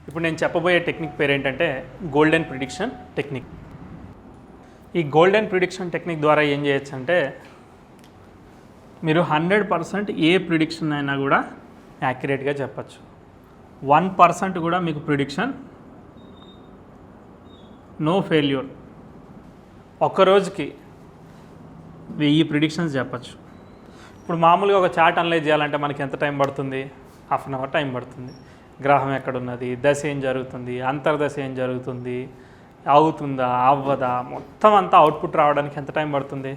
ఇప్పుడు నేను చెప్పబోయే టెక్నిక్ పేరు ఏంటంటే గోల్డెన్ ప్రిడిక్షన్ టెక్నిక్. ఈ గోల్డెన్ ప్రిడిక్షన్ టెక్నిక్ ద్వారా ఏం చేయొచ్చు అంటే మీరు 100% ఏ ప్రిడిక్షన్ అయినా కూడా యాక్యురేట్గా చెప్పచ్చు. 1% కూడా మీకు ప్రిడిక్షన్ నో ఫెయిల్యూర్. ఒక్కరోజుకి 1000 ప్రిడిక్షన్స్ చెప్పచ్చు. ఇప్పుడు మామూలుగా ఒక చార్ట్ అనలైజ్ చేయాలంటే మనకి ఎంత టైం పడుతుంది? హాఫ్ అన్ అవర్ టైం పడుతుంది. గ్రహం ఎక్కడున్నది, దశ ఏం జరుగుతుంది, అంతర్దశ ఏం జరుగుతుంది, అవుతుందా అవ్వదా, మొత్తం అంతా అవుట్పుట్ రావడానికి ఎంత టైం పడుతుంది?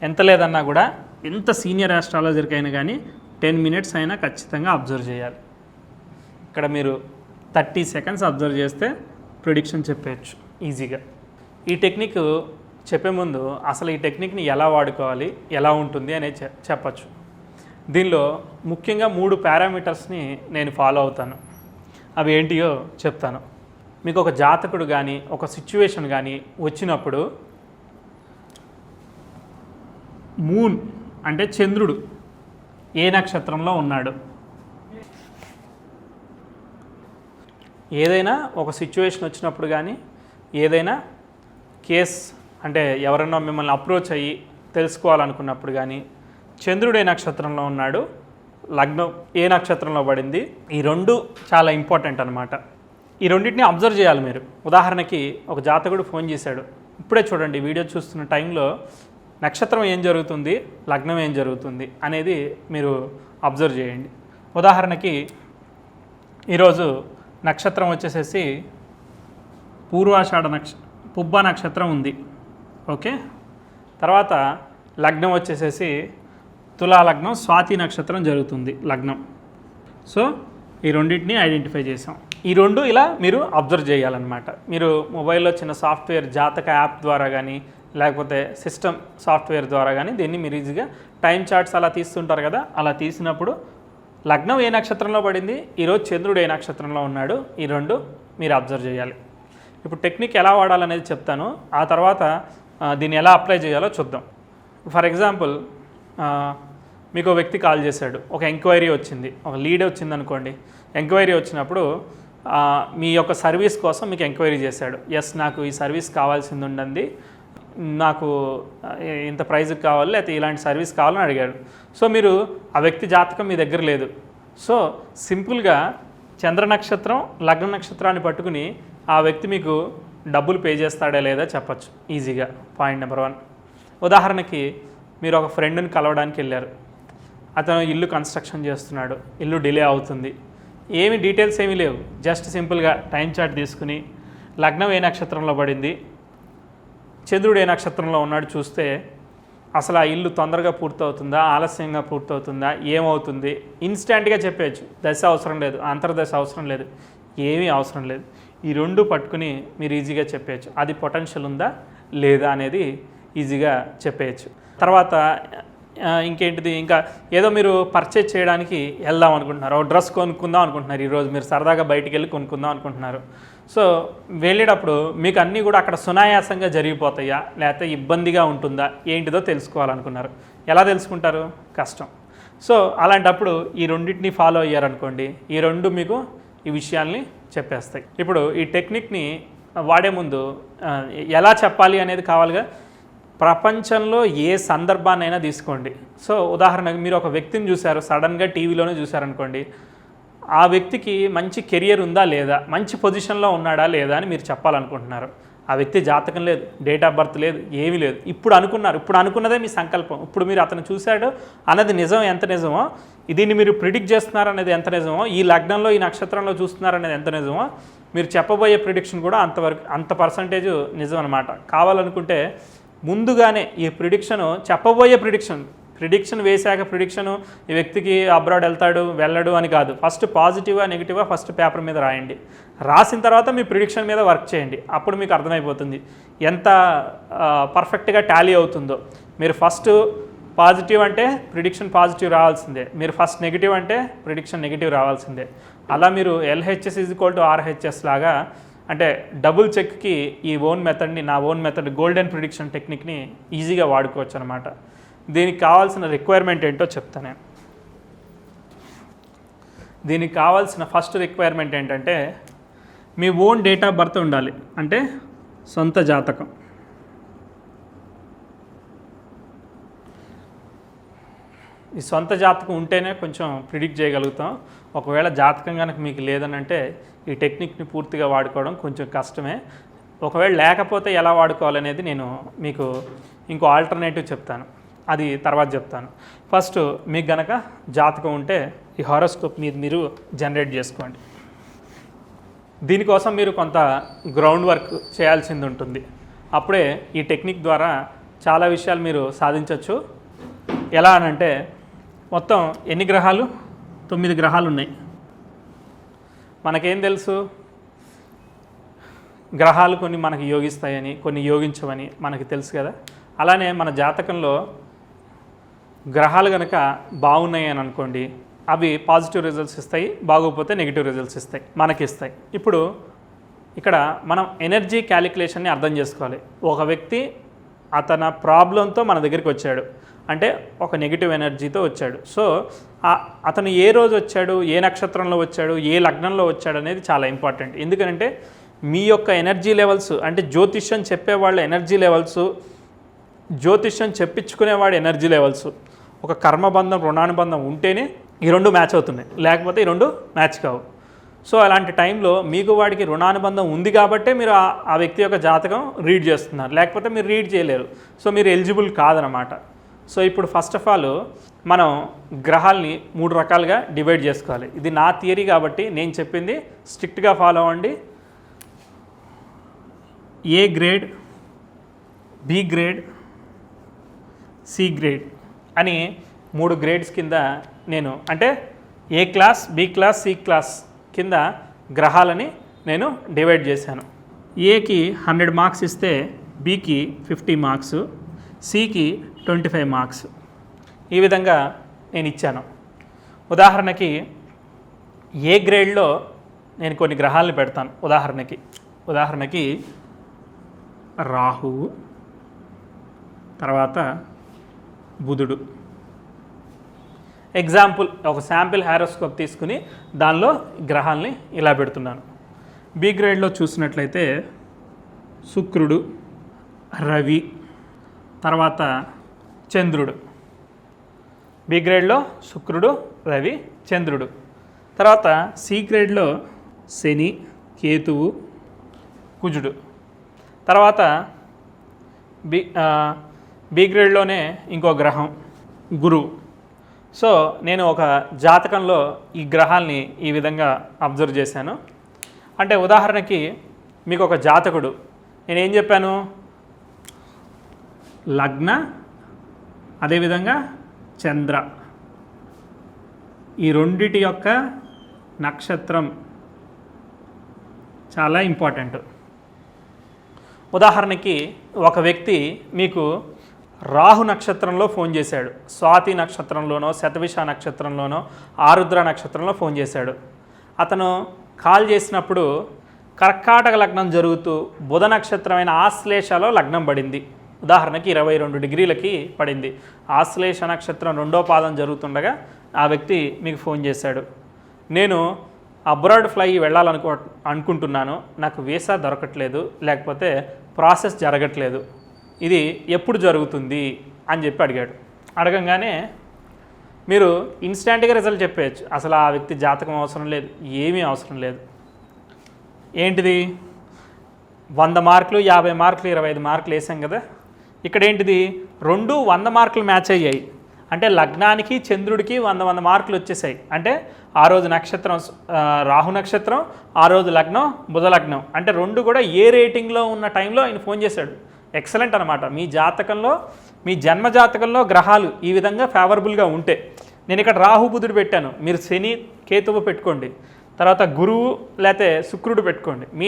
ఎంత లేదన్నా కూడా ఎంత సీనియర్ ఆస్ట్రాలజర్కి అయినా కానీ 10 minutes అయినా ఖచ్చితంగా అబ్జర్వ్ చేయాలి. ఇక్కడ మీరు 30 seconds అబ్జర్వ్ చేస్తే ప్రిడిక్షన్ చెప్పేయచ్చు ఈజీగా. ఈ టెక్నిక్ చెప్పే ముందు అసలు ఈ టెక్నిక్ని ఎలా వాడుకోవాలి, ఎలా ఉంటుంది అనేది చెప్పచ్చు. దీనిలో ముఖ్యంగా 3 పారామీటర్స్ని నేను ఫాలో అవుతాను. అవి ఏంటియో చెప్తాను. మీకు ఒక జాతకుడు కానీ ఒక సిచ్యువేషన్ కానీ వచ్చినప్పుడు మూన్ అంటే చంద్రుడు ఏ నక్షత్రంలో ఉన్నాడు, ఏదైనా ఒక సిచ్యువేషన్ వచ్చినప్పుడు కానీ ఏదైనా కేస్ అంటే ఎవరైనా మిమ్మల్ని అప్రోచ్ అయ్యి తెలుసుకోవాలనుకున్నప్పుడు కానీ చంద్రుడు ఏ నక్షత్రంలో ఉన్నాడు, లగ్నం ఏ నక్షత్రంలో పడింది, ఈ 2 చాలా ఇంపార్టెంట్ అనమాట. ఈ రెండింటిని అబ్జర్వ్ చేయాలి మీరు. ఉదాహరణకి ఒక జాతకుడు ఫోన్ చేశాడు, ఇప్పుడే చూడండి వీడియో చూస్తున్న టైంలో నక్షత్రం ఏం జరుగుతుంది, లగ్నం ఏం జరుగుతుంది అనేది మీరు అబ్జర్వ్ చేయండి. ఉదాహరణకి ఈరోజు నక్షత్రం వచ్చేసేసి పూర్వాషాఢ పుబ్బ నక్షత్రం ఉంది, ఓకే. తర్వాత లగ్నం వచ్చేసేసి తులా లగ్నం, స్వాతి నక్షత్రం జరుగుతుంది లగ్నం. సో ఈ రెండింటిని ఐడెంటిఫై చేసాం. ఈ 2 ఇలా మీరు అబ్జర్వ్ చేయాలన్నమాట. మీరు మొబైల్లో చిన్న సాఫ్ట్వేర్ జాతక యాప్ ద్వారా కానీ లేకపోతే సిస్టమ్ సాఫ్ట్వేర్ ద్వారా కానీ దీన్ని మీరు ఈజీగా టైం చార్ట్స్ అలా తీస్తుంటారు కదా, అలా తీసినప్పుడు లగ్నం ఏ నక్షత్రంలో పడింది, ఈరోజు చంద్రుడు ఏ నక్షత్రంలో ఉన్నాడు, ఈ 2 మీరు అబ్జర్వ్ చేయాలి. ఇప్పుడు టెక్నిక్ ఎలా వాడాలనేది చెప్తాను, ఆ తర్వాత దీన్ని ఎలా అప్లై చేయాలో చూద్దాం. ఫర్ ఎగ్జాంపుల్ మీకు వ్యక్తి కాల్ చేశాడు, ఒక ఎంక్వైరీ వచ్చింది, ఒక లీడ్ వచ్చింది అనుకోండి. ఎంక్వైరీ వచ్చినప్పుడు మీ యొక్క సర్వీస్ కోసం మీకు ఎంక్వైరీ చేశాడు. ఎస్, నాకు ఈ సర్వీస్ కావాల్సింది ఉండండి, నాకు ఇంత ప్రైజ్కి కావాలి లేకపోతే ఇలాంటి సర్వీస్ కావాలని అడిగాడు. సో మీరు ఆ వ్యక్తి జాతకం మీ దగ్గర లేదు. సో సింపుల్గా చంద్ర నక్షత్రం లగ్న నక్షత్రాన్ని పట్టుకుని ఆ వ్యక్తి మీకు డబ్బులు పే చేస్తాడా లేదా చెప్పచ్చు ఈజీగా. Point number 1. ఉదాహరణకి మీరు ఒక ఫ్రెండ్ని కలవడానికి వెళ్ళారు, అతను ఇల్లు కన్స్ట్రక్షన్ చేస్తున్నాడు, ఇల్లు డిలే అవుతుంది, ఏమి డీటెయిల్స్ ఏమీ లేవు, జస్ట్ సింపుల్గా టైం చార్ట్ తీసుకుని లగ్నం ఏ నక్షత్రంలో పడింది, చంద్రుడు ఏ నక్షత్రంలో ఉన్నాడు చూస్తే అసలు ఆ ఇల్లు తొందరగా పూర్తవుతుందా, ఆలస్యంగా పూర్తవుతుందా, ఏమవుతుంది ఇన్స్టెంట్గా చెప్పేయచ్చు. దశ అవసరం లేదు, అంతర్దశ అవసరం లేదు, ఏమీ అవసరం లేదు. ఈ 2 పట్టుకుని మీరు ఈజీగా చెప్పేయచ్చు. అది పొటెన్షియల్ ఉందా లేదా అనేది ఈజీగా చెప్పేయచ్చు. తర్వాత ఇంకేంటిది, ఇంకా ఏదో మీరు పర్చేజ్ చేయడానికి వెళ్దాం అనుకుంటున్నారు, ఒక డ్రెస్ కొనుక్కుందాం అనుకుంటున్నారు, ఈరోజు మీరు సరదాగా బయటికి వెళ్ళి కొనుక్కుందాం అనుకుంటున్నారు. సో వెళ్ళేటప్పుడు మీకు అన్నీ కూడా అక్కడ సునాయాసంగా జరిగిపోతాయా లేకపోతే ఇబ్బందిగా ఉంటుందా ఏంటిదో తెలుసుకోవాలనుకున్నారు. ఎలా తెలుసుకుంటారు? కష్టం. సో అలాంటప్పుడు ఈ రెండింటిని ఫాలో అయ్యారనుకోండి, ఈ 2 మీకు ఈ విషయాల్ని చెప్పేస్తాయి. ఇప్పుడు ఈ టెక్నిక్ని వాడే ముందు ఎలా చెప్పాలి అనేది కావాలిగా. ప్రపంచంలో ఏ సందర్భాన్నైనా తీసుకోండి. సో ఉదాహరణకు మీరు ఒక వ్యక్తిని చూశారు, సడన్గా టీవీలోనే చూశారనుకోండి, ఆ వ్యక్తికి మంచి కెరియర్ ఉందా లేదా, మంచి పొజిషన్లో ఉన్నాడా లేదా అని మీరు చెప్పాలనుకుంటున్నారు. ఆ వ్యక్తి జాతకం లేదు, డేట్ ఆఫ్ బర్త్ లేదు, ఏమీ లేదు, ఇప్పుడు అనుకున్నారు, ఇప్పుడు అనుకున్నదే మీ సంకల్పం. ఇప్పుడు మీరు అతను చూశాడు అన్నది నిజం ఎంత నిజమో, దీన్ని మీరు ప్రిడిక్ట్ చేస్తున్నారు అనేది ఎంత నిజమో, ఈ లగ్నంలో ఈ నక్షత్రంలో చూస్తున్నారు అనేది ఎంత నిజమో, మీరు చెప్పబోయే ప్రిడిక్షన్ కూడా అంత పర్సంటేజ్ నిజం అనమాట. కావాలనుకుంటే ముందుగానే ఈ ప్రిడిక్షన్ చెప్పబోయే ప్రిడిక్షన్ వేశాక ప్రిడిక్షను ఈ వ్యక్తికి అబ్రాడ్ వెళ్ళడు అని కాదు. ఫస్ట్ పాజిటివా నెగిటివా ఫస్ట్ పేపర్ మీద రాయండి. రాసిన తర్వాత మీ ప్రిడిక్షన్ మీద వర్క్ చేయండి. అప్పుడు మీకు అర్థమైపోతుంది ఎంత పర్ఫెక్ట్గా టాలీ అవుతుందో. మీరు ఫస్ట్ పాజిటివ్ అంటే ప్రిడిక్షన్ పాజిటివ్ రావాల్సిందే, మీరు ఫస్ట్ నెగిటివ్ అంటే ప్రిడిక్షన్ నెగిటివ్ రావాల్సిందే. అలా మీరు LHS = RHS లాగా అంటే డబుల్ చెక్కి ఈ నా ఓన్ మెథడ్ గోల్డెన్ ప్రిడిక్షన్ టెక్నిక్ని ఈజీగా వాడుకోవచ్చు అనమాట. దీనికి కావాల్సిన రిక్వైర్మెంట్ ఏంటో చెప్తాను. దీనికి కావాల్సిన ఫస్ట్ రిక్వైర్మెంట్ ఏంటంటే మీ ఓన్ డేట్ ఆఫ్ బర్త్ ఉండాలి, అంటే సొంత జాతకం. ఈ సొంత జాతకం ఉంటేనే కొంచెం ప్రిడిక్ట్ చేయగలుగుతాం. ఒకవేళ జాతకం కనుక మీకు లేదని అంటే ఈ టెక్నిక్ని పూర్తిగా వాడుకోవడం కొంచెం కష్టమే. ఒకవేళ లేకపోతే ఎలా వాడుకోవాలనేది నేను మీకు ఇంకో ఆల్టర్నేటివ్ చెప్తాను, అది తర్వాత చెప్తాను. ఫస్ట్ మీకు గనక జాతకం ఉంటే ఈ హారోస్కోప్ మీరు జనరేట్ చేసుకోండి. దీనికోసం మీరు కొంత గ్రౌండ్ వర్క్ చేయాల్సింది ఉంటుంది. అప్పుడే ఈ టెక్నిక్ ద్వారా చాలా విషయాలు మీరు సాధించవచ్చు. ఎలా అనంటే మొత్తం ఎన్ని గ్రహాలు? 9 గ్రహాలు ఉన్నాయి. మనకేం తెలుసు? గ్రహాలు కొన్ని మనకి యోగిస్తాయని, కొన్ని యోగించవని మనకి తెలుసు కదా. అలానే మన జాతకంలో గ్రహాలు కనుక బాగున్నాయి అని అనుకోండి, అవి పాజిటివ్ రిజల్ట్స్ ఇస్తాయి, బాగోకపోతే నెగిటివ్ రిజల్ట్స్ ఇస్తాయి, మనకి ఇస్తాయి. ఇప్పుడు ఇక్కడ మనం ఎనర్జీ క్యాలిక్యులేషన్ని అర్థం చేసుకోవాలి. ఒక వ్యక్తి అతని ప్రాబ్లంతో మన దగ్గరికి వచ్చాడు అంటే ఒక నెగిటివ్ ఎనర్జీతో వచ్చాడు. సో అతను ఏ రోజు వచ్చాడు, ఏ నక్షత్రంలో వచ్చాడు, ఏ లగ్నంలో వచ్చాడు అనేది చాలా ఇంపార్టెంట్. ఎందుకంటే మీ యొక్క ఎనర్జీ లెవెల్స్, అంటే జ్యోతిష్యం చెప్పేవాళ్ళ ఎనర్జీ లెవెల్స్, జ్యోతిష్యం చెప్పించుకునేవాడి ఎనర్జీ లెవెల్స్, ఒక కర్మబంధం రుణానుబంధం ఉంటేనే ఈ రెండు మ్యాచ్ అవుతున్నాయి, లేకపోతే ఈ రెండు మ్యాచ్ కావు. సో అలాంటి టైంలో మీకు వాడికి రుణానుబంధం ఉంది కాబట్టే మీరు ఆ వ్యక్తి యొక్క జాతకం రీడ్ చేస్తున్నారు, లేకపోతే మీరు రీడ్ చేయలేరు. సో మీరు ఎలిజిబుల్ కాదనమాట. సో ఇప్పుడు ఫస్ట్ ఆఫ్ ఆల్ మనం గ్రహాల్ని 3 రకాలుగా డివైడ్ చేసుకోవాలి. ఇది నా థియరీ కాబట్టి నేను చెప్పింది స్ట్రిక్ట్గా ఫాలో అవ్వండి. A grade, B grade, C grade అని 3 గ్రేడ్స్ కింద నేను, అంటే A class, B class, C class కింద గ్రహాలని నేను డివైడ్ చేశాను. ఏకి 100 మార్క్స్ ఇస్తే బికి 50 మార్క్స్, సికి 25 మార్క్స్, ఈ విధంగా నేను ఇచ్చాను. ఉదాహరణకి ఏ గ్రేడ్లో నేను కొన్ని గ్రహాలను పెడతాను. ఉదాహరణకి రాహువు, తర్వాత బుధుడు. ఎగ్జాంపుల్, ఒక శాంపిల్ హారోస్కోప్ తీసుకుని దానిలో గ్రహాలని ఇలా పెడుతున్నాను. బి గ్రేడ్లో చూసినట్లయితే శుక్రుడు, రవి, తర్వాత చంద్రుడు. బి గ్రేడ్లో శుక్రుడు, రవి, చంద్రుడు. తర్వాత సి గ్రేడ్లో శని, కేతువు, కుజుడు. తర్వాత బి గ్రేడ్లోనే ఇంకో గ్రహం గురువు. సో నేను ఒక జాతకంలో ఈ గ్రహాల్ని ఈ విధంగా అబ్జర్వ్ చేశాను. అంటే ఉదాహరణకి మీకు ఒక జాతకుడు, నేనేం చెప్పాను, లగ్న, అదేవిధంగా చంద్ర, ఈ రెండిటి యొక్క నక్షత్రం చాలా ఇంపార్టెంట్. ఉదాహరణకి ఒక వ్యక్తి మీకు రాహు నక్షత్రంలో ఫోన్ చేశాడు, స్వాతి నక్షత్రంలోనో, శతభిష నక్షత్రంలోనో, ఆరుద్ర నక్షత్రంలో ఫోన్ చేశాడు. అతను కాల్ చేసినప్పుడు కర్కాటక లగ్నం జరుగుతూ బుధ నక్షత్రమైన ఆశ్లేషలో లగ్నం పడింది. ఉదాహరణకి 22 డిగ్రీలకి పడింది. ఆశ్లేష నక్షత్రం 2వ పాదం జరుగుతుండగా ఆ వ్యక్తి మీకు ఫోన్ చేశాడు. నేను అబ్రాడ్ ఫ్లై అనుకుంటున్నాను, నాకు వీసా దొరకట్లేదు, లేకపోతే ప్రాసెస్ జరగట్లేదు, ఇది ఎప్పుడు జరుగుతుంది అని చెప్పి అడిగాడు. అడగంగానే మీరు ఇన్స్టాంట్గా రిజల్ట్ చెప్పేయచ్చు. అసలు ఆ వ్యక్తి జాతకం అవసరం లేదు, ఏమీ అవసరం లేదు. ఏంటిది, 100 మార్కులు, 50 మార్కులు, 25 మార్కులు వేసాం కదా. ఇక్కడ ఏంటిది, 2 100 మార్కులు మ్యాచ్ అయ్యాయి. అంటే లగ్నానికి చంద్రుడికి 100 మార్కులు వచ్చేసాయి. అంటే ఆ రోజు నక్షత్రం రాహు నక్షత్రం, ఆ రోజు లగ్నం బుధ లగ్నం, అంటే 2 కూడా ఏ రేటింగ్లో ఉన్న టైంలో ఆయన ఫోన్ చేశాడు. ఎక్సలెంట్ అనమాట. మీ జాతకంలో, మీ జన్మ జాతకంలో గ్రహాలు ఈ విధంగా ఫేవరబుల్గా ఉంటే, నేను ఇక్కడ రాహు బుధుడు పెట్టాను, మీరు శని కేతువు పెట్టుకోండి, తర్వాత గురువు లేకపోతే శుక్రుడు పెట్టుకోండి, మీ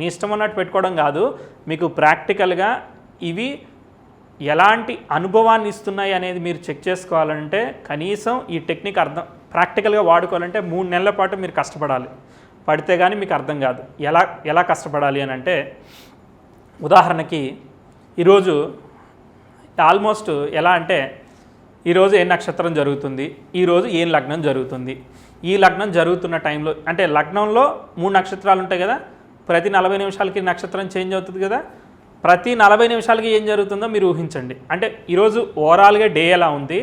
ఇష్టం అన్నట్టు పెట్టుకోవడం కాదు. మీకు ప్రాక్టికల్గా ఇవి ఎలాంటి అనుభవాన్ని ఇస్తున్నాయి అనేది మీరు చెక్ చేసుకోవాలంటే కనీసం ఈ టెక్నిక్ ప్రాక్టికల్గా వాడుకోవాలంటే 3 నెలల పాటు మీరు కష్టపడాలి. పడితే కానీ మీకు అర్థం కాదు. ఎలా కష్టపడాలి అని అంటే, ఉదాహరణకి ఈరోజు ఆల్మోస్ట్ ఎలా అంటే, ఈరోజు ఏ నక్షత్రం జరుగుతుంది, ఈరోజు ఏం లగ్నం జరుగుతుంది, ఈ లగ్నం జరుగుతున్న టైంలో, అంటే లగ్నంలో 3 నక్షత్రాలు ఉంటాయి కదా, ప్రతి 40 నిమిషాలకి నక్షత్రం చేంజ్ అవుతుంది కదా, ప్రతి 40 నిమిషాలకి ఏం జరుగుతుందో మీరు ఊహించండి. అంటే ఈరోజు ఓవరాల్గా డే ఎలా ఉంది,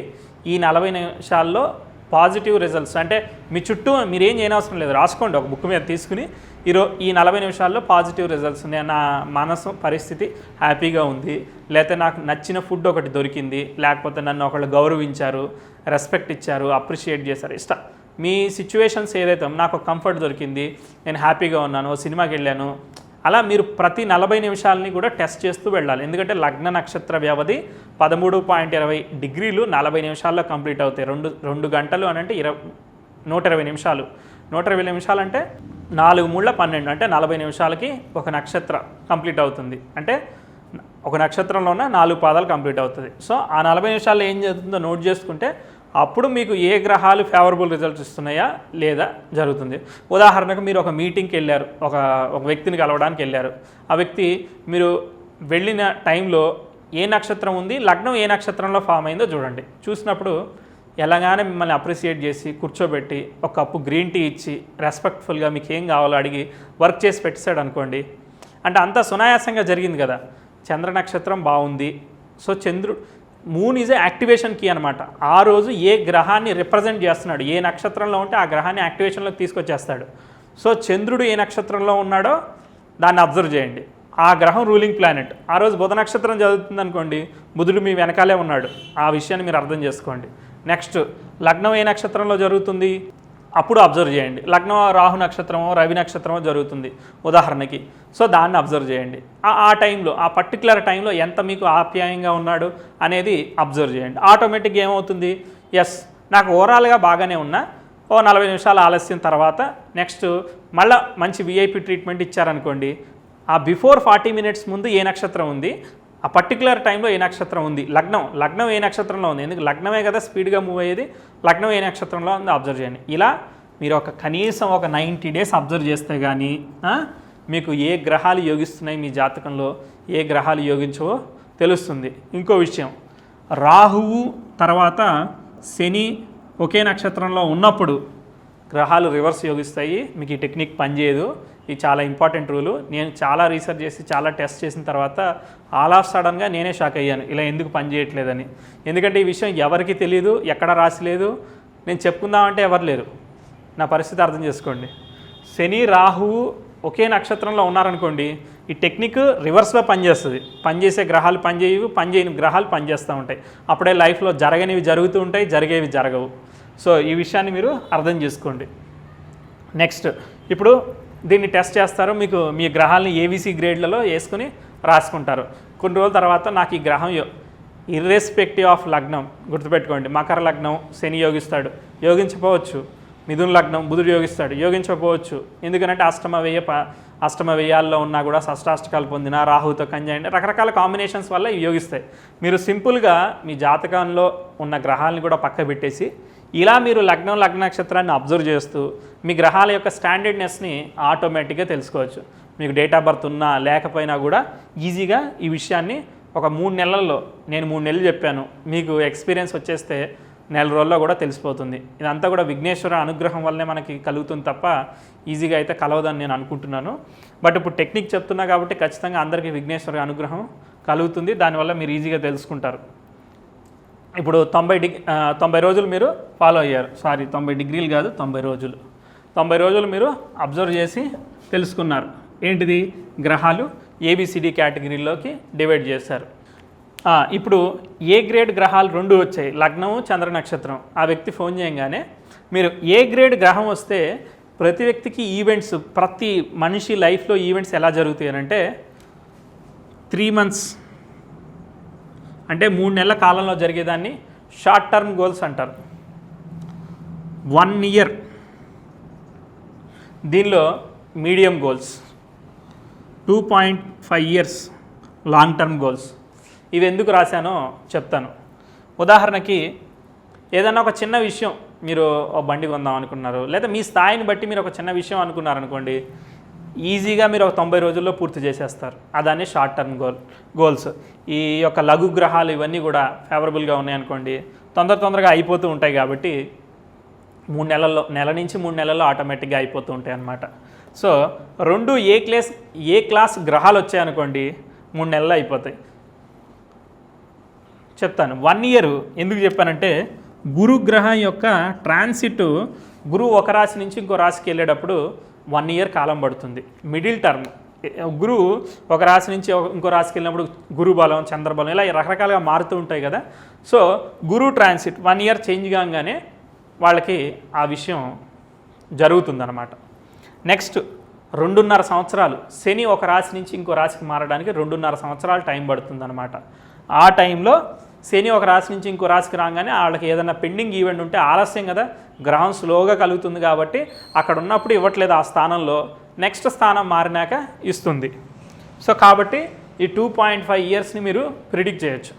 ఈ 40 నిమిషాల్లో పాజిటివ్ రిజల్ట్స్, అంటే మీ చుట్టూ మీరేం చేయనవసరం లేదు, రాసుకోండి ఒక బుక్ మీద తీసుకుని, ఈ 40 నిమిషాల్లో పాజిటివ్ రిజల్ట్స్ ఉన్నాయి, నా మనసు పరిస్థితి హ్యాపీగా ఉంది, లేకపోతే నాకు నచ్చిన ఫుడ్ ఒకటి దొరికింది, లేకపోతే నన్ను ఒకళ్ళు గౌరవించారు, రెస్పెక్ట్ ఇచ్చారు, అప్రిషియేట్ చేశారు, మీ సిచ్యువేషన్స్ ఏదైతే నాకు కంఫర్ట్ దొరికింది, నేను హ్యాపీగా ఉన్నాను, సినిమాకి వెళ్ళాను, అలా మీరు ప్రతి 40 నిమిషాలని కూడా టెస్ట్ చేస్తూ వెళ్ళాలి. ఎందుకంటే లగ్న నక్షత్ర వ్యవధి 13.20 డిగ్రీలు 40 నిమిషాల్లో కంప్లీట్ అవుతాయి. 2 గంటలు అని అంటే 120 నిమిషాలు. 120 నిమిషాలు అంటే 4 3 12, అంటే 40 నిమిషాలకి ఒక నక్షత్రం కంప్లీట్ అవుతుంది. అంటే ఒక నక్షత్రంలో ఉన్న 4 పాదాలు కంప్లీట్ అవుతుంది. సో ఆ 40 నిమిషాల్లో ఏం జరుగుతుందో నోట్ చేసుకుంటే అప్పుడు మీకు ఏ గ్రహాలు ఫేవరబుల్ రిజల్ట్స్ ఇస్తున్నాయా లేదా జరుగుతుంది. ఉదాహరణకు మీరు ఒక మీటింగ్కి వెళ్ళారు, ఒక వ్యక్తిని కలవడానికి వెళ్ళారు. ఆ వ్యక్తి మీరు వెళ్ళిన టైంలో ఏ నక్షత్రం ఉంది, లగ్నం ఏ నక్షత్రంలో ఫామ్ అయిందో చూడండి. చూసినప్పుడు ఎలాగానే మిమ్మల్ని అప్రిషియేట్ చేసి కూర్చోబెట్టి ఒక కప్పు గ్రీన్ టీ ఇచ్చి రెస్పెక్ట్ఫుల్గా మీకు ఏం కావాలో అడిగి వర్క్ చేసి పెట్టేశాడు అనుకోండి, అంటే అంత సునాయాసంగా జరిగింది కదా. చంద్ర నక్షత్రం బాగుంది. So moon is a activation key అనమాట. ఆ రోజు ఏ గ్రహాన్ని రిప్రజెంట్ చేస్తున్నాడు, ఏ నక్షత్రంలో ఉంటే ఆ గ్రహాన్ని యాక్టివేషన్లోకి తీసుకొచ్చేస్తాడు. సో చంద్రుడు ఏ నక్షత్రంలో ఉన్నాడో దాన్ని అబ్జర్వ్ చేయండి. ఆ గ్రహం రూలింగ్ ప్లానెట్. ఆ రోజు బుధ నక్షత్రం జరుగుతుంది అనుకోండి, బుధుడు మీ వెనకాలే ఉన్నాడు, ఆ విషయాన్ని మీరు అర్థం చేసుకోండి. నెక్స్ట్ లగ్నం ఏ నక్షత్రంలో జరుగుతుంది అప్పుడు అబ్జర్వ్ చేయండి. లగ్నం రాహు నక్షత్రమో రవి నక్షత్రమో జరుగుతుంది ఉదాహరణకి. సో దాన్ని అబ్జర్వ్ చేయండి. ఆ టైంలో, ఆ పర్టికులర్ టైంలో ఎంత మీకు ఆప్యాయంగా ఉన్నాడు అనేది అబ్జర్వ్ చేయండి. ఆటోమేటిక్గా ఏమవుతుంది, ఎస్ నాకు ఓవరాల్గా బాగానే ఉన్నా, 40 నిమిషాల ఆలస్యం తర్వాత నెక్స్ట్ మళ్ళీ మంచి విఐపి ట్రీట్మెంట్ ఇచ్చారనుకోండి, ఆ బిఫోర్ 40 మినిట్స్ ముందు ఏ నక్షత్రం ఉంది, ఆ పర్టికులర్ టైంలో ఏ నక్షత్రం ఉంది, లగ్నం ఏ నక్షత్రంలో ఉంది, ఎందుకు లగ్నమే కదా స్పీడ్గా మూవ్ అయ్యేది, లగ్నం ఏ నక్షత్రంలో ఉందో అబ్జర్వ్ చేయండి. ఇలా మీరు కనీసం ఒక 90 డేస్ అబ్జర్వ్ చేస్తే కానీ మీకు ఏ గ్రహాలు యోగిస్తున్నాయి మీ జాతకంలో, ఏ గ్రహాలు యోగించవో తెలుస్తుంది. ఇంకో విషయం, రాహువు తర్వాత శని ఒకే నక్షత్రంలో ఉన్నప్పుడు గ్రహాలు రివర్స్ యోగిస్తాయి. మీకు ఈ టెక్నిక్ పనిచేయదు. ఇది చాలా ఇంపార్టెంట్ రూలు. నేను చాలా రీసెర్చ్ చేసి చాలా టెస్ట్ చేసిన తర్వాత ఆల్ ఆఫ్ సడన్గా నేనే షాక్ అయ్యాను, ఇలా ఎందుకు పనిచేయట్లేదని. ఎందుకంటే ఈ విషయం ఎవరికి తెలియదు, ఎక్కడ రాసిలేదు, నేను చెప్పుకుందామంటే ఎవరు లేరు. నా పరిస్థితి అర్థం చేసుకోండి. శని రాహువు ఒకే నక్షత్రంలో ఉన్నారనుకోండి, ఈ టెక్నిక్ రివర్స్లో పనిచేస్తుంది. పనిచేసే గ్రహాలు పనిచేయవు, పనిచేయని గ్రహాలు పనిచేస్తూ ఉంటాయి. అప్పుడే లైఫ్లో జరగనివి జరుగుతూ ఉంటాయి, జరిగేవి జరగవు. సో ఈ విషయాన్ని మీరు అర్థం చేసుకోండి. నెక్స్ట్, ఇప్పుడు దీన్ని టెస్ట్ చేస్తారు. మీకు మీ గ్రహాలని ఏబీసీ గ్రేడ్లలో వేసుకుని రాసుకుంటారు. కొన్ని రోజుల తర్వాత నాకు ఈ గ్రహం ఇర్రెస్పెక్టివ్ ఆఫ్ లగ్నం గుర్తుపెట్టుకోండి, మకర లగ్నం శని యోగిస్తాడు, యోగించకపోవచ్చు. మిథున లగ్నం బుధుడు యోగిస్తాడు, యోగించకపోవచ్చు. ఎందుకంటే అష్టమ వ్యయాల్లో ఉన్నా కూడా షష్టాష్టకాలు పొందిన రాహుతో కంజండి రకరకాల కాంబినేషన్స్ వల్ల ఇవి యోగిస్తాయి. మీరు సింపుల్గా మీ జాతకంలో ఉన్న గ్రహాలను కూడా పక్క పెట్టేసి ఇలా మీరు లగ్న నక్షత్రాన్ని అబ్జర్వ్ చేస్తూ మీ గ్రహాల యొక్క స్టాండర్డ్నెస్ని ఆటోమేటిక్గా తెలుసుకోవచ్చు. మీకు డేట్ ఆఫ్ బర్త్ ఉన్నా లేకపోయినా కూడా ఈజీగా ఈ విషయాన్ని ఒక 3 నెలల్లో, నేను 3 నెలలు చెప్పాను, మీకు ఎక్స్పీరియన్స్ వచ్చేస్తే 4 రోజుల్లో కూడా తెలిసిపోతుంది. ఇదంతా కూడా విఘ్నేశ్వర అనుగ్రహం వల్లనే మనకి కలుగుతుంది తప్ప ఈజీగా అయితే కలవదని నేను అనుకుంటున్నాను. బట్ ఇప్పుడు టెక్నిక్ చెప్తున్నా కాబట్టి ఖచ్చితంగా అందరికీ విఘ్నేశ్వర అనుగ్రహం కలుగుతుంది. దానివల్ల మీరు ఈజీగా తెలుసుకుంటారు. ఇప్పుడు 90 రోజులు మీరు ఫాలో అయ్యారు, 90 డిగ్రీలు కాదు 90 రోజులు. 90 రోజులు మీరు అబ్జర్వ్ చేసి తెలుసుకున్నారు. ఏంటిది, గ్రహాలు ఏబిసిడి కేటగిరీలోకి డివైడ్ చేశారు. ఇప్పుడు ఏ గ్రేడ్ గ్రహాలు 2 వచ్చాయి, లగ్నము చంద్ర నక్షత్రం. ఆ వ్యక్తి ఫోన్ చేయగానే మీరు ఏ గ్రేడ్ గ్రహం వస్తే ప్రతి వ్యక్తికి ఈవెంట్స్, ప్రతి మనిషి లైఫ్లో ఈవెంట్స్ ఎలా జరుగుతాయి అంటే 3 మంత్స్ అంటే 3 నెలల కాలంలో జరిగేదాన్ని షార్ట్ టర్మ్ గోల్స్ అంటారు. 1 ఇయర్ దీనిలో medium goals, 2.5 years long term goals. ఇవి ఎందుకు రాశానో చెప్తాను. ఉదాహరణకి ఏదైనా ఒక చిన్న విషయం, మీరు బండి కొందాం అనుకున్నారు, లేదా మీ స్థాయిని బట్టి మీరు ఒక చిన్న విషయం అనుకున్నారనుకోండి, ఈజీగా మీరు ఒక 90 రోజుల్లో పూర్తి చేసేస్తారు. అదాన్ని షార్ట్ టర్మ్ గోల్స్. ఈ యొక్క లఘు గ్రహాలు ఇవన్నీ కూడా ఫేవరబుల్గా ఉన్నాయనుకోండి, తొందరగా అయిపోతూ ఉంటాయి. కాబట్టి నెల నుంచి 3 నెలల్లో ఆటోమేటిక్గా అయిపోతూ ఉంటాయి అన్నమాట. సో 2 ఏ క్లాస్ గ్రహాలు వచ్చాయనుకోండి 3 నెలల్లో అయిపోతాయి. చెప్తాను 1 ఇయర్ ఎందుకు చెప్పానంటే గురుగ్రహం యొక్క ట్రాన్సిట్ గురువు ఒక రాశి నుంచి ఇంకో రాశికి వెళ్ళేటప్పుడు 1 ఇయర్ కాలం పడుతుంది. మిడిల్ టర్మ్ గురువు ఒక రాశి నుంచి ఇంకో రాశికి వెళ్ళినప్పుడు గురు బలం చంద్రబలం ఇలా రకరకాలుగా మారుతూ ఉంటాయి కదా. సో గురువు ట్రాన్సిట్ 1 ఇయర్ చేంజ్ కాగానే వాళ్ళకి ఆ విషయం జరుగుతుందన్నమాట. నెక్స్ట్ 2.5 సంవత్సరాలు శని ఒక రాశి నుంచి ఇంకో రాశికి మారడానికి 2.5 సంవత్సరాలు టైం పడుతుందన్నమాట. ఆ టైంలో శని ఒక రాశి నుంచి ఇంకో రాశికి రాగానే వాళ్ళకి ఏదైనా పెండింగ్ ఈవెంట్ ఉంటే ఆలస్యం కదా, గ్రహం స్లోగా కలుగుతుంది కాబట్టి అక్కడ ఉన్నప్పుడు ఇవ్వట్లేదు ఆ స్థానంలో, నెక్స్ట్ స్థానం మారినాక ఇస్తుంది. సో కాబట్టి ఈ 2.5 ఇయర్స్ని మీరు ప్రిడిక్ట్ చేయొచ్చు.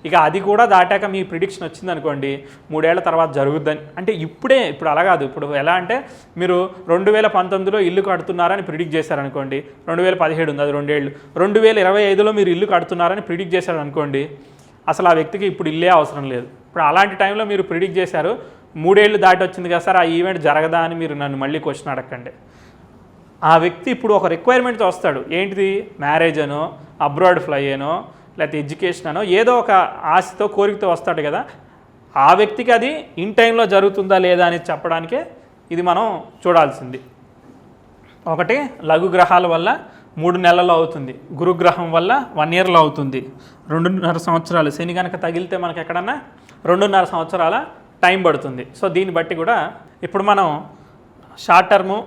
ఇక అది కూడా దాటాక మీ ప్రిడిక్షన్ వచ్చిందనుకోండి 3 ఏళ్ల తర్వాత జరుగుద్దని, అంటే ఇప్పుడు అలా కాదు. ఇప్పుడు ఎలా అంటే మీరు 2019లో ఇల్లు కడుతున్నారని ప్రిడిక్ట్ చేశారనుకోండి, 2017 ఉంది అది 2 ఏళ్ళు, 2025లో మీరు ఇల్లు కడుతున్నారని ప్రిడిక్ట్ చేశారనుకోండి, అసలు ఆ వ్యక్తికి ఇప్పుడు ఇల్లే అవసరం లేదు. ఇప్పుడు అలాంటి టైంలో మీరు ప్రిడిక్ట్ చేశారు 3 ఏళ్ళు దాటి వచ్చింది కదా సార్ ఆ ఈవెంట్ జరగదా అని మీరు నన్ను మళ్ళీ క్వశ్చన్ అడగండి. ఆ వ్యక్తి ఇప్పుడు ఒక రిక్వైర్మెంట్తో వస్తాడు, ఏంటిది మ్యారేజ్ అనో అబ్రాడ్ ఫ్లై అనో లేకపోతే ఎడ్యుకేషన్ అనో ఏదో ఒక ఆశతో కోరికతో వస్తాడు కదా, ఆ వ్యక్తికి అది ఇన్ టైంలో జరుగుతుందా లేదా అని చెప్పడానికే ఇది మనం చూడాల్సింది. ఒకటి లఘు గ్రహాల వల్ల 3 నెలల్లో అవుతుంది, గురుగ్రహం వల్ల 1 ఇయర్లో అవుతుంది, 2.5 సంవత్సరాలు శని కనుక తగిలితే మనకి ఎక్కడన్నా 2.5 సంవత్సరాల టైం పడుతుంది. సో దీన్ని బట్టి కూడా ఇప్పుడు మనం short term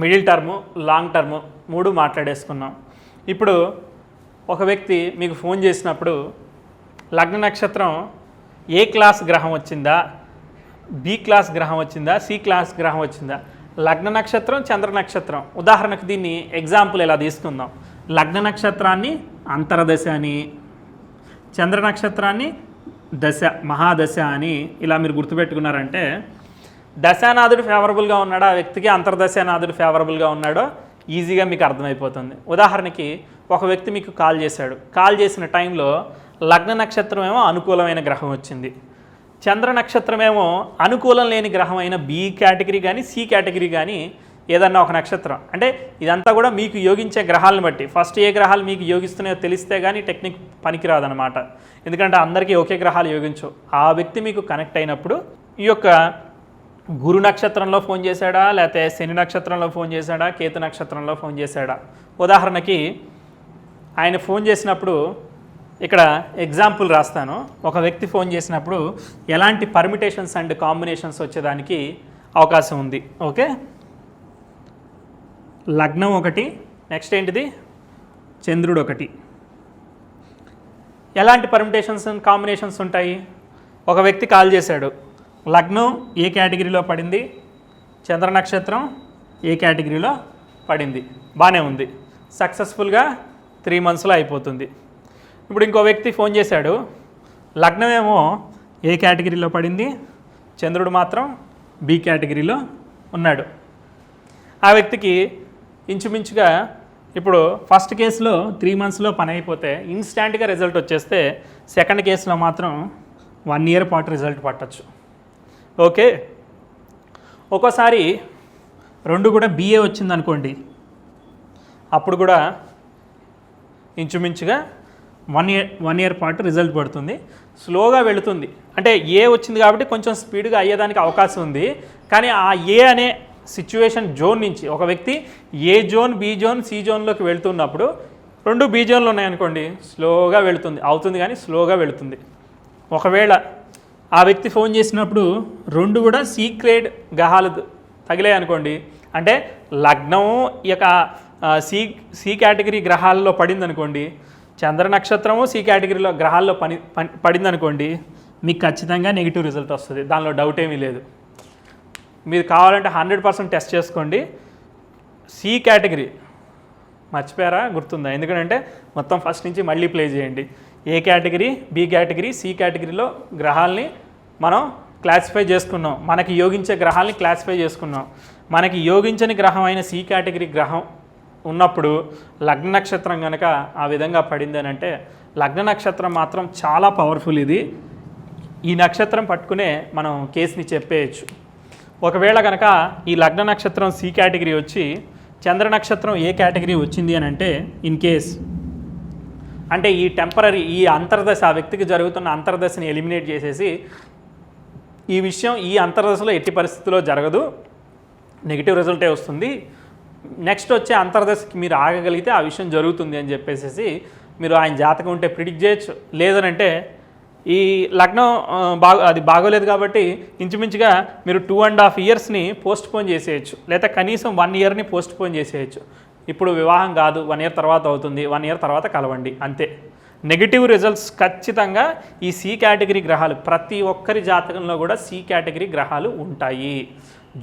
middle term long term 3 మాట్లాడేసుకున్నాం. ఇప్పుడు ఒక వ్యక్తి మీకు ఫోన్ చేసినప్పుడు లగ్న నక్షత్రం ఏ క్లాస్ గ్రహం వచ్చిందా, బి క్లాస్ గ్రహం వచ్చిందా, సి క్లాస్ గ్రహం వచ్చిందా, లగ్న నక్షత్రం చంద్ర నక్షత్రం. ఉదాహరణకు దీన్ని ఎగ్జాంపుల్ ఇలా తీసుకుందాం. లగ్న నక్షత్రాన్ని అంతరదశ అని, చంద్ర నక్షత్రాన్ని దశ మహాదశ అని ఇలా మీరు గుర్తుపెట్టుకున్నారంటే దశానాథుడు ఫేవరబుల్గా ఉన్నాడో ఆ వ్యక్తికి, అంతర్దశానాథుడు ఫేవరబుల్గా ఉన్నాడో ఈజీగా మీకు అర్థమైపోతుంది. ఉదాహరణకి ఒక వ్యక్తి మీకు కాల్ చేసిన టైంలో లగ్న నక్షత్రం ఏమో అనుకూలమైన గ్రహం వచ్చింది, చంద్ర నక్షత్రం ఏమో అనుకూలం లేని గ్రహం అయిన బి కేటగిరీ కానీ సి కేటగిరీ కానీ ఏదన్నా ఒక నక్షత్రం. అంటే ఇదంతా కూడా మీకు యోగించే గ్రహాలను బట్టి, ఫస్ట్ ఏ గ్రహాలు మీకు యోగిస్తున్నాయో తెలిస్తే కానీ టెక్నిక్ పనికిరాదనమాట. ఎందుకంటే అందరికీ ఒకే గ్రహాలు యోగించవు. ఆ వ్యక్తి మీకు కనెక్ట్ అయినప్పుడు ఈ యొక్క గురు నక్షత్రంలో ఫోన్ చేశాడా, లేకపోతే శని నక్షత్రంలో ఫోన్ చేశాడా, కేతు నక్షత్రంలో ఫోన్ చేశాడా. ఉదాహరణకి ఆయన ఫోన్ చేసినప్పుడు ఇక్కడ ఎగ్జాంపుల్ రాస్తాను. ఒక వ్యక్తి ఫోన్ చేసినప్పుడు ఎలాంటి పర్మిటేషన్స్ అండ్ కాంబినేషన్స్ వచ్చేదానికి అవకాశం ఉంది. ఓకే, లగ్నం ఒకటి, నెక్స్ట్ ఏంటిది చంద్రుడు ఒకటి. ఎలాంటి పర్మిటేషన్స్ అండ్ కాంబినేషన్స్ ఉంటాయి? ఒక వ్యక్తి కాల్ చేశాడు, లగ్నం ఏ కేటగిరీలో పడింది, చంద్ర నక్షత్రం ఏ కేటగిరీలో పడింది, బాగానే ఉంది, సక్సెస్ఫుల్గా 3 monthsలో అయిపోతుంది. ఇప్పుడు ఇంకో వ్యక్తి ఫోన్ చేశాడు, లగ్నం ఏమో ఏ కేటగిరీలో పడింది, చంద్రుడు మాత్రం బి కేటగిరీలో ఉన్నాడు. ఆ వ్యక్తికి ఇంచుమించుగా ఇప్పుడు ఫస్ట్ కేసులో 3 monthsలో పని అయిపోతే ఇన్స్టాంట్గా రిజల్ట్ వచ్చేస్తే, సెకండ్ కేసులో మాత్రం 1 year పాటు రిజల్ట్ పట్టచ్చు. ఓకే, ఒక్కోసారి 2 కూడా బిఏ వచ్చిందనుకోండి, అప్పుడు కూడా ఇంచుమించుగా 1 year పాటు రిజల్ట్ పడుతుంది. స్లోగా వెళుతుంది, అంటే ఏ వచ్చింది కాబట్టి కొంచెం స్పీడ్గా అయ్యేదానికి అవకాశం ఉంది. కానీ ఆ ఏ అనే సిచ్యువేషన్ జోన్ నుంచి ఒక వ్యక్తి ఏ జోన్, బి జోన్, సి జోన్లోకి వెళుతున్నప్పుడు 2 బి జోన్లు ఉన్నాయనుకోండి, స్లోగా వెళుతుంది, అవుతుంది కానీ స్లోగా వెళుతుంది. ఒకవేళ ఆ వ్యక్తి ఫోన్ చేసినప్పుడు 2 కూడా సీక్రెట్ గ్రహాలు తగిలాయి అనుకోండి, అంటే లగ్నం ఈ యొక్క సి కేటగిరీ గ్రహాల్లో పడింది అనుకోండి, చంద్ర నక్షత్రము సి కేటగిరీలో గ్రహాల్లో పడింది అనుకోండి, మీకు ఖచ్చితంగా నెగిటివ్ రిజల్ట్ వస్తుంది. దానిలో డౌట్ ఏమీ లేదు. మీరు కావాలంటే 100% టెస్ట్ చేసుకోండి. సి కేటగిరీ మర్చిపోయారా, గుర్తుందా? ఎందుకంటే మొత్తం ఫస్ట్ నుంచి మళ్ళీ ప్లే చేయండి. ఏ కేటగిరీ, బి కేటగిరీ, సి కేటగిరీలో గ్రహాలని మనం క్లాసిఫై చేసుకున్నాం. మనకి యోగించే గ్రహాలని క్లాసిఫై చేసుకున్నాం. మనకి యోగించని గ్రహం అయిన సి కేటగిరీ గ్రహం ఉన్నప్పుడు లగ్న నక్షత్రం కనుక ఆ విధంగా పడింది అని అంటే, లగ్న నక్షత్రం మాత్రం చాలా పవర్ఫుల్. ఇది ఈ నక్షత్రం పట్టుకునే మనం కేసుని చెప్పేయచ్చు. ఒకవేళ కనుక ఈ లగ్న నక్షత్రం సి కేటగిరీ వచ్చి చంద్ర నక్షత్రం ఏ కేటగిరీ వచ్చింది అని అంటే, ఇన్ కేస్ అంటే ఈ టెంపరీ ఈ అంతర్దశ ఆ వ్యక్తికి జరుగుతున్న అంతర్దశని ఎలిమినేట్ చేసేసి ఈ విషయం ఈ అంతర్దశలో ఎట్టి పరిస్థితుల్లో జరగదు, నెగిటివ్ రిజల్టే వస్తుంది, నెక్స్ట్ వచ్చే అంతర్దశకి మీరు ఆగగలిగితే ఆ విషయం జరుగుతుంది అని చెప్పేసి మీరు ఆయన జాతకం ఉంటే ప్రిడిక్ట్ చేయొచ్చు. లేదనంటే ఈ లగ్నం అది బాగోలేదు కాబట్టి ఇంచుమించుగా మీరు 2.5 ఇయర్స్ని పోస్ట్ పోన్ చేసేయచ్చు, లేదా కనీసం 1 ఇయర్ని పోస్ట్ పోన్ చేసేయచ్చు. ఇప్పుడు వివాహం కాదు, 1 ఇయర్ తర్వాత అవుతుంది, 1 ఇయర్ తర్వాత కలవండి అంతే. నెగిటివ్ రిజల్ట్స్ ఖచ్చితంగా ఈ సి కేటగిరీ గ్రహాలు ప్రతి ఒక్కరి జాతకంలో కూడా సి కేటగిరీ గ్రహాలు ఉంటాయి.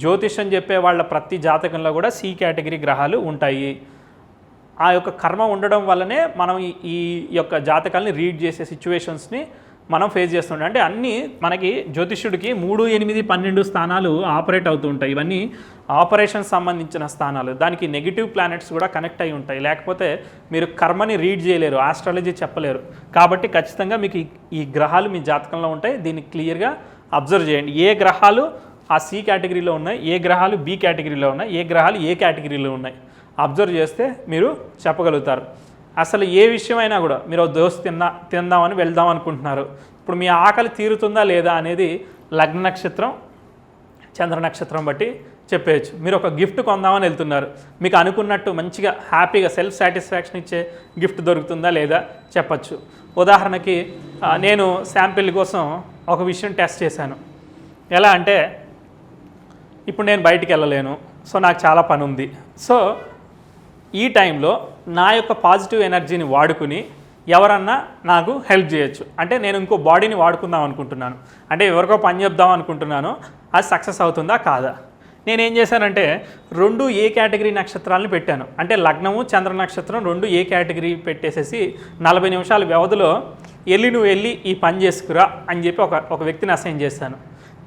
జ్యోతిషం చెప్పే వాళ్ళ ప్రతి జాతకంలో కూడా సి కేటగిరీ గ్రహాలు ఉంటాయి. ఆ యొక్క కర్మ ఉండడం వల్లనే మనం ఈ యొక్క జాతకాలని రీడ్ చేసే సిచ్యువేషన్స్ని మనం ఫేస్ చేస్తుంటాం. అంటే అన్నీ మనకి జ్యోతిష్యుడికి 3, 8, 12 స్థానాలు ఆపరేట్ అవుతూ ఉంటాయి. ఇవన్నీ ఆపరేషన్ సంబంధించిన స్థానాలు. దానికి నెగిటివ్ ప్లానెట్స్ కూడా కనెక్ట్ అయి ఉంటాయి. లేకపోతే మీరు కర్మని రీడ్ చేయలేరు, ఆస్ట్రాలజీ చెప్పలేరు. కాబట్టి ఖచ్చితంగా మీకు ఈ గ్రహాలు మీ జాతకంలో ఉంటాయి. దీన్ని క్లియర్గా అబ్జర్వ్ చేయండి. ఏ గ్రహాలు ఆ సి కేటగిరీలో ఉన్నాయి, ఏ గ్రహాలు బి కేటగిరీలో ఉన్నాయి, ఏ గ్రహాలు ఏ కేటగిరీలో ఉన్నాయి అబ్జర్వ్ చేస్తే మీరు చెప్పగలుగుతారు. అసలు ఏ విషయమైనా కూడా మీరు దోశ తిందామని వెళ్దాం అనుకుంటున్నారు, ఇప్పుడు మీ ఆకలి తీరుతుందా లేదా అనేది లగ్న నక్షత్రం చంద్ర నక్షత్రం బట్టి చెప్పేయచ్చు. మీరు ఒక గిఫ్ట్ కొందామని వెళ్తున్నారు, మీకు అనుకున్నట్టు మంచిగా హ్యాపీగా సెల్ఫ్ సాటిస్ఫాక్షన్ ఇచ్చే గిఫ్ట్ దొరుకుతుందా లేదా చెప్పచ్చు. ఉదాహరణకి నేను శాంపిల్ కోసం ఒక విషయం టెస్ట్ చేశాను. ఎలా అంటే ఇప్పుడు నేను బయటికి వెళ్ళలేను, సో నాకు చాలా పని ఉంది. సో ఈ టైంలో నా యొక్క పాజిటివ్ ఎనర్జీని వాడుకుని ఎవరన్నా నాకు హెల్ప్ చేయొచ్చు. అంటే నేను ఇంకో బాడీని వాడుకుందాం అనుకుంటున్నాను, అంటే ఎవరికో పని చెప్దాం అనుకుంటున్నాను, అది సక్సెస్ అవుతుందా కాదా. నేనేం చేశానంటే 2 ఏ కేటగిరీ నక్షత్రాలను పెట్టాను. అంటే లగ్నము చంద్ర నక్షత్రం 2 ఏ కేటగిరీ పెట్టేసేసి 40 నిమిషాల వ్యవధిలో నువ్వు వెళ్ళి ఈ పని చేసుకురా అని చెప్పి ఒక వ్యక్తిని అసైన్ చేశాను.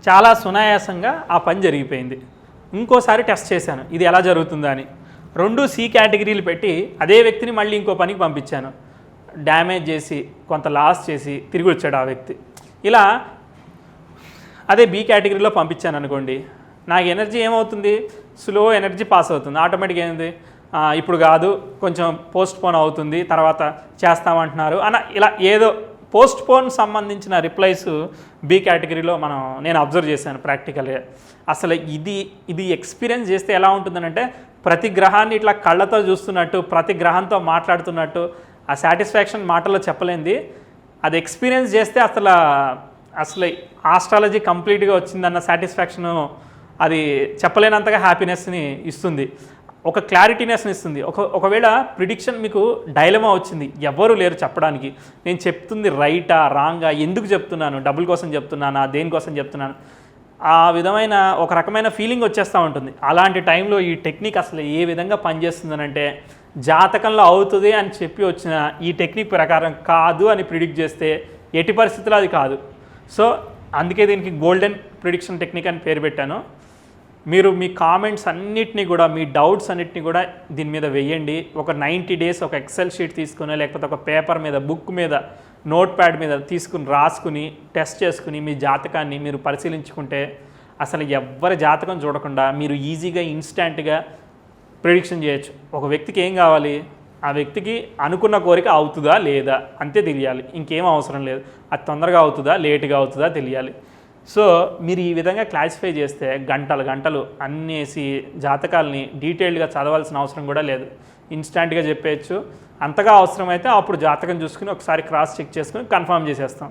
చాలా సునాయాసంగా ఆ పని జరిగిపోయింది. ఇంకోసారి టెస్ట్ చేశాను ఇది ఎలా జరుగుతుందా అని. 2 సి కేటగిరీలు పెట్టి అదే వ్యక్తిని మళ్ళీ ఇంకో పనికి పంపించాను. డ్యామేజ్ చేసి కొంత లాస్ చేసి తిరిగి వచ్చాడు ఆ వ్యక్తి. ఇలా అదే బి కేటగిరీలో పంపించాను అనుకోండి, నాకు ఎనర్జీ ఏమవుతుంది, స్లో ఎనర్జీ పాస్ అవుతుంది. ఆటోమేటిక్గా ఏంది, ఇప్పుడు కాదు కొంచెం పోస్ట్ పోన్ అవుతుంది, తర్వాత చేస్తామంటున్నారు అన్న, ఇలా ఏదో పోస్ట్ పోన్ సంబంధించిన రిప్లైస్ బి కేటగిరీలో నేను అబ్జర్వ్ చేశాను ప్రాక్టికల్గా. అసలు ఇది ఎక్స్పీరియన్స్ చేస్తే ఎలా ఉంటుందనంటే ప్రతి గ్రహాన్ని ఇట్లా కళ్ళతో చూస్తున్నట్టు, ప్రతి గ్రహంతో మాట్లాడుతున్నట్టు, ఆ సాటిస్ఫాక్షన్ మాటల్లో చెప్పలేంది. అది ఎక్స్పీరియన్స్ చేస్తే అసలు ఆస్ట్రాలజీ కంప్లీట్గా వచ్చిందన్న సాటిస్ఫాక్షను అది చెప్పలేనంతగా హ్యాపీనెస్ని ఇస్తుంది, ఒక క్లారిటీనెస్ని ఇస్తుంది. ఒకవేళ ప్రిడిక్షన్ మీకు డైలమా వచ్చింది, ఎవ్వరూ లేరు చెప్పడానికి, నేను చెప్తుంది రైటా రాంగా, ఎందుకు చెప్తున్నాను, డబ్బుల కోసం చెప్తున్నానా, దేనికోసం చెప్తున్నాను, ఆ విధమైన ఒక రకమైన ఫీలింగ్ వచ్చేస్తూ ఉంటుంది. అలాంటి టైంలో ఈ టెక్నిక్ అసలు ఏ విధంగా పనిచేస్తుందనంటే, జాతకంలో అవుతుంది అని చెప్పి వచ్చిన ఈ టెక్నిక్ ప్రకారం కాదు అని ప్రిడిక్ట్ చేస్తే ఎట్టి పరిస్థితుల్లో అది కాదు. సో అందుకే దీనికి గోల్డెన్ ప్రిడిక్షన్ టెక్నిక్ అని పేరు పెట్టాను. మీరు మీ కామెంట్స్ అన్నిటినీ కూడా, మీ డౌట్స్ అన్నిటినీ కూడా దీని మీద వేయండి. ఒక 90 డేస్ ఒక ఎక్సెల్ షీట్ తీసుకుని, లేకపోతే ఒక పేపర్ మీద, బుక్ మీద, నోట్ ప్యాడ్ మీద తీసుకుని రాసుకుని టెస్ట్ చేసుకుని మీ జాతకాన్ని మీరు పరిశీలించుకుంటే అసలు ఎవ్వరి జాతకం చూడకుండా మీరు ఈజీగా ఇన్స్టెంట్గా ప్రిడిక్షన్ చేయొచ్చు. ఒక వ్యక్తికి ఏం కావాలి, ఆ వ్యక్తికి అనుకున్న కోరిక అవుతుందా లేదా అంతే తెలియాలి, ఇంకేం అవసరం లేదు. అది తొందరగా అవుతుందా లేటుగా అవుతుందా తెలియాలి. సో మీరు ఈ విధంగా క్లాసిఫై చేస్తే గంటలు అన్నేసి జాతకాలని డీటెయిల్డ్గా చదవాల్సిన అవసరం కూడా లేదు, ఇన్స్టాంట్గా చెప్పేయచ్చు. అంతగా అవసరమైతే అప్పుడు జాతకం చూసుకుని ఒకసారి క్రాస్ చెక్ చేసుకుని కన్ఫర్మ్ చేసేస్తాం.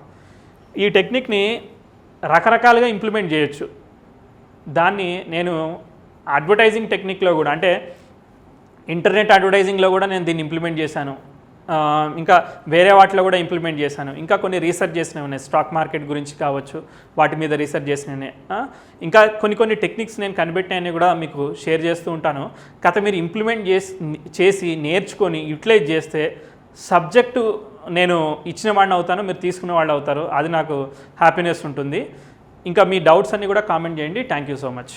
ఈ టెక్నిక్ని రకరకాలుగా ఇంప్లిమెంట్ చేయొచ్చు. దాన్ని నేను అడ్వర్టైజింగ్ టెక్నిక్లో కూడా, అంటే ఇంటర్నెట్ అడ్వర్టైజింగ్లో కూడా నేను దీన్ని ఇంప్లిమెంట్ చేశాను. ఇంకా వేరే వాటిలో కూడా ఇంప్లిమెంట్ చేశాను. ఇంకా కొన్ని రీసెర్చ్ చేసినవి ఉన్నాయి, స్టాక్ మార్కెట్ గురించి కావచ్చు, వాటి మీద రీసెర్చ్ చేసినవి. ఇంకా కొన్ని టెక్నిక్స్ నేను కనిపెట్టినవి కూడా మీకు షేర్ చేస్తూ ఉంటాను. కథ మీరు ఇంప్లిమెంట్ చేసి నేర్చుకొని యూటిలైజ్ చేస్తే సబ్జెక్టు నేను ఇచ్చిన వాడిని అవుతాను, మీరు తీసుకున్న వాళ్ళు అవుతారు. అది నాకు హ్యాపీనెస్ ఉంటుంది. ఇంకా మీ డౌట్స్ అన్నీ కూడా కామెంట్ చేయండి. Thank you so much.